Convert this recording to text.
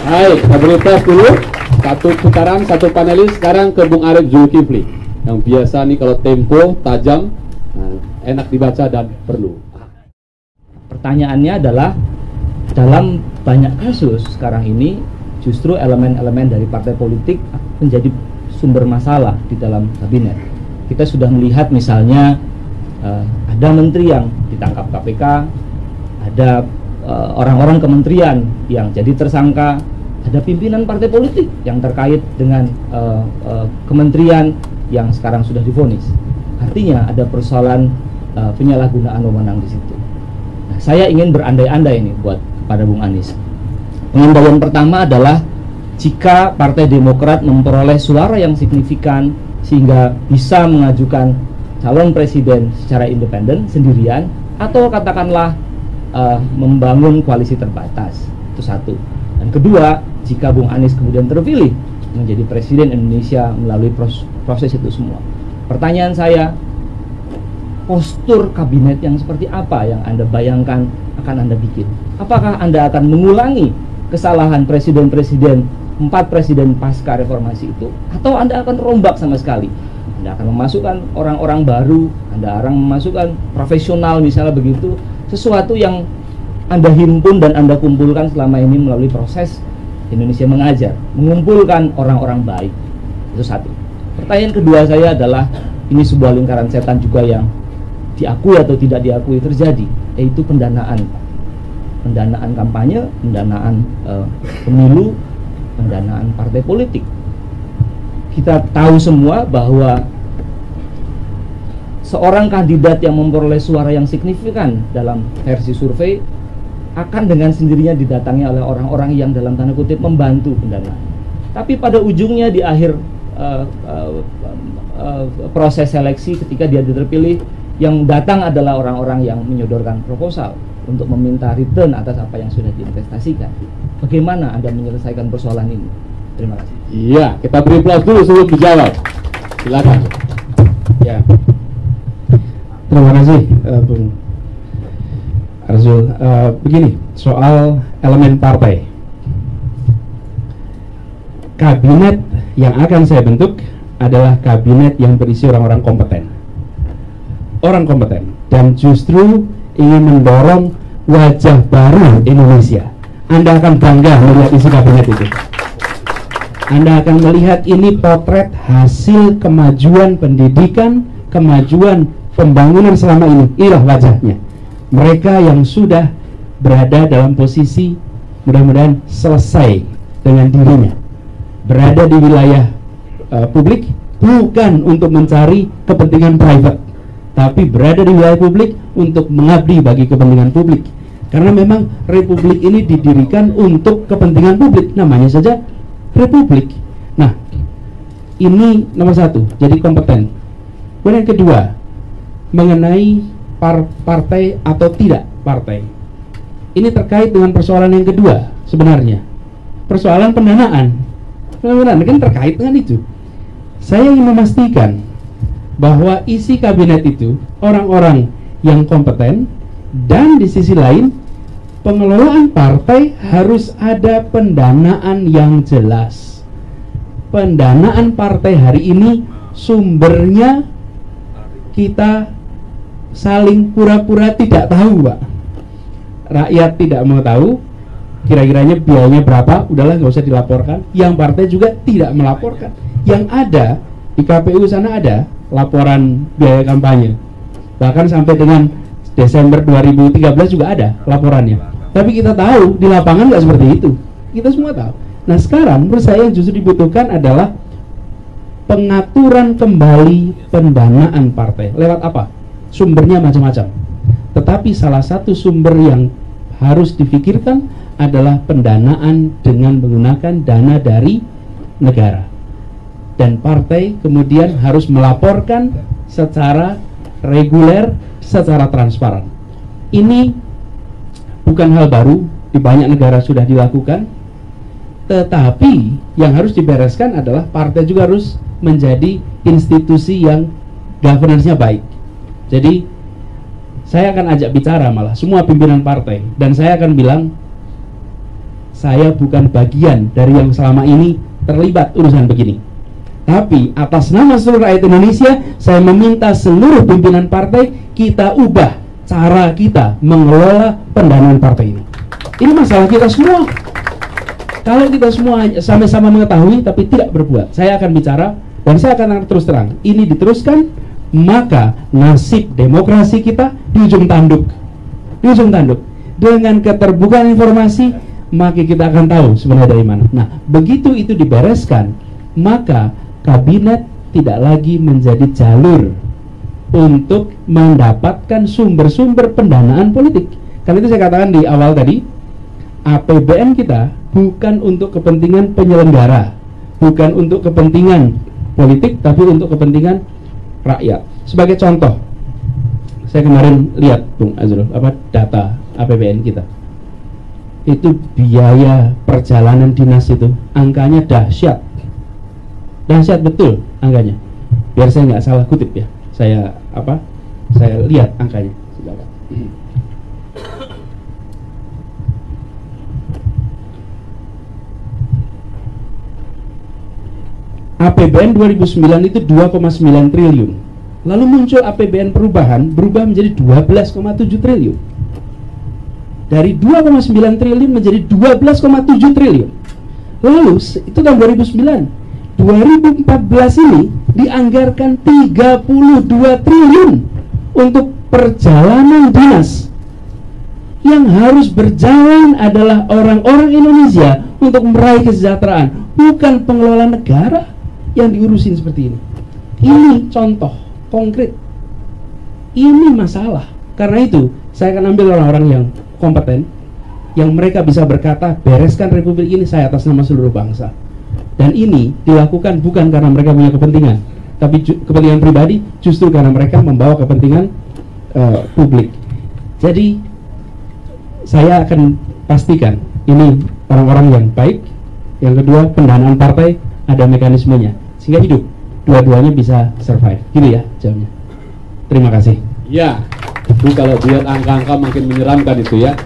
Baik, kita beri tes dulu. Satu putaran, satu panelis. Sekarang ke Bung Arief Zulkifli, yang biasa nih kalau tempo tajam, enak dibaca dan perlu. Pertanyaannya adalah, dalam banyak kasus sekarang ini justru elemen-elemen dari partai politik menjadi sumber masalah di dalam kabinet. Kita sudah melihat misalnya ada menteri yang ditangkap KPK, ada orang-orang kementerian yang jadi tersangka, ada pimpinan partai politik yang terkait dengan kementerian yang sekarang sudah divonis. Artinya ada persoalan penyalahgunaan wewenang di situ. Nah, saya ingin berandai-andai ini pada Bung Anies. Pengandaian pertama adalah jika Partai Demokrat memperoleh suara yang signifikan sehingga bisa mengajukan calon presiden secara independen sendirian, atau katakanlah membangun koalisi terbatas. Itu satu. Dan kedua, jika Bung Anies kemudian terpilih menjadi presiden Indonesia melalui proses itu semua. Pertanyaan saya, postur kabinet yang seperti apa yang Anda bayangkan akan Anda bikin? Apakah Anda akan mengulangi kesalahan presiden-presiden, 4 presiden pasca reformasi itu, atau Anda akan rombak sama sekali? Anda akan memasukkan orang-orang baru, Anda akan memasukkan profesional misalnya begitu, sesuatu yang Anda himpun dan Anda kumpulkan selama ini melalui proses Indonesia Mengajar, mengumpulkan orang-orang baik. Itu satu. Pertanyaan kedua saya adalah, ini sebuah lingkaran setan juga yang diakui atau tidak diakui terjadi, yaitu pendanaan. Pendanaan kampanye, pendanaan pemilu, pendanaan partai politik. Kita tahu semua bahwa seorang kandidat yang memperoleh suara yang signifikan dalam versi survei akan dengan sendirinya didatangi oleh orang-orang yang dalam tanda kutip membantu pendanaan. Tapi pada ujungnya di akhir proses seleksi ketika dia terpilih, yang datang adalah orang-orang yang menyodorkan proposal untuk meminta return atas apa yang sudah diinvestasikan. Bagaimana Anda menyelesaikan persoalan ini? Terima kasih. Iya, kita beri aplaus dulu sebelum dijawab. Silakan. Ya. Terima kasih, Bung Arzul. Begini, soal elemen partai. Kabinet yang akan saya bentuk adalah kabinet yang berisi orang-orang kompeten. Orang kompeten. Dan justru ingin mendorong wajah baru Indonesia. Anda akan bangga melihat isi kabinet itu. Anda akan melihat ini potret hasil kemajuan pendidikan, kemajuan pembangunan selama ini. Inilah wajahnya. Mereka yang sudah berada dalam posisi mudah-mudahan selesai dengan dirinya, berada di wilayah publik bukan untuk mencari kepentingan private, tapi berada di wilayah publik untuk mengabdi bagi kepentingan publik. Karena memang republik ini didirikan untuk kepentingan publik, namanya saja republik. Nah, ini nomor satu, jadi kompeten. Kemudian yang kedua, mengenai partai atau tidak partai. Ini terkait dengan persoalan yang kedua sebenarnya, persoalan pendanaan. Pendanaan kan terkait dengan itu. Saya ingin memastikan bahwa isi kabinet itu orang-orang yang kompeten, dan di sisi lain pengelolaan partai harus ada pendanaan yang jelas. Pendanaan partai hari ini sumbernya kita saling pura-pura tidak tahu, Pak. Rakyat tidak mau tahu kira-kiranya biayanya berapa, udahlah nggak usah dilaporkan. Yang partai juga tidak melaporkan. Yang ada di KPU sana ada laporan biaya kampanye, bahkan sampai dengan Desember 2013 juga ada laporannya. Tapi kita tahu di lapangan nggak seperti itu. Kita semua tahu. Nah sekarang menurut saya yang justru dibutuhkan adalah pengaturan kembali pendanaan partai. Lewat apa? Sumbernya macam-macam. Tetapi salah satu sumber yang harus difikirkan adalah pendanaan dengan menggunakan dana dari negara. Dan partai kemudian harus melaporkan secara reguler, secara transparan. Ini bukan hal baru, di banyak negara sudah dilakukan. Tetapi yang harus dibereskan adalah partai juga harus menjadi institusi yang governance-nya baik. Jadi saya akan ajak bicara malah semua pimpinan partai, dan saya akan bilang saya bukan bagian dari yang selama ini terlibat urusan begini. Tapi atas nama seluruh rakyat Indonesia, saya meminta seluruh pimpinan partai kita ubah cara kita mengelola pendanaan partai ini. Ini masalah kita semua. Kalau kita semua sama-sama mengetahui tapi tidak berbuat, saya akan bicara dan saya akan terus terang. Ini diteruskan, maka nasib demokrasi kita di ujung tanduk. Di ujung tanduk. Dengan keterbukaan informasi, maka kita akan tahu sebenarnya dari mana. Nah, begitu itu dibereskan, maka kabinet tidak lagi menjadi jalur untuk mendapatkan sumber-sumber pendanaan politik. Karena itu saya katakan di awal tadi, APBN kita bukan untuk kepentingan penyelenggara, bukan untuk kepentingan politik, tapi untuk kepentingan rakyat. Sebagai contoh, saya kemarin lihat Bung Azrul, data APBN kita. Itu biaya perjalanan dinas itu angkanya dahsyat. Dahsyat betul angkanya. Biar saya nggak salah kutip ya. Saya lihat angkanya. APBN 2009 itu 2,9 triliun. Lalu muncul APBN perubahan, berubah menjadi 12,7 triliun. Dari 2,9 triliun menjadi 12,7 triliun. Lalu itu tahun 2009. 2014 ini dianggarkan 32 triliun untuk perjalanan dinas. Yang harus berjalan adalah orang-orang Indonesia untuk meraih kesejahteraan, bukan pengelola negara yang diurusin seperti ini. Ini contoh konkret. Ini masalah. Karena itu saya akan ambil orang-orang yang kompeten, yang mereka bisa berkata, bereskan republik ini saya atas nama seluruh bangsa. Dan ini dilakukan bukan karena mereka punya kepentingan, tapi kepentingan pribadi, justru karena mereka membawa kepentingan publik. Jadi saya akan pastikan ini orang-orang yang baik. Yang kedua, pendanaan partai ada mekanismenya sehingga hidup, dua-duanya bisa survive. Gitu ya jawabnya. Terima kasih. Ya, itu kalau lihat angka-angka makin menyeramkan itu ya.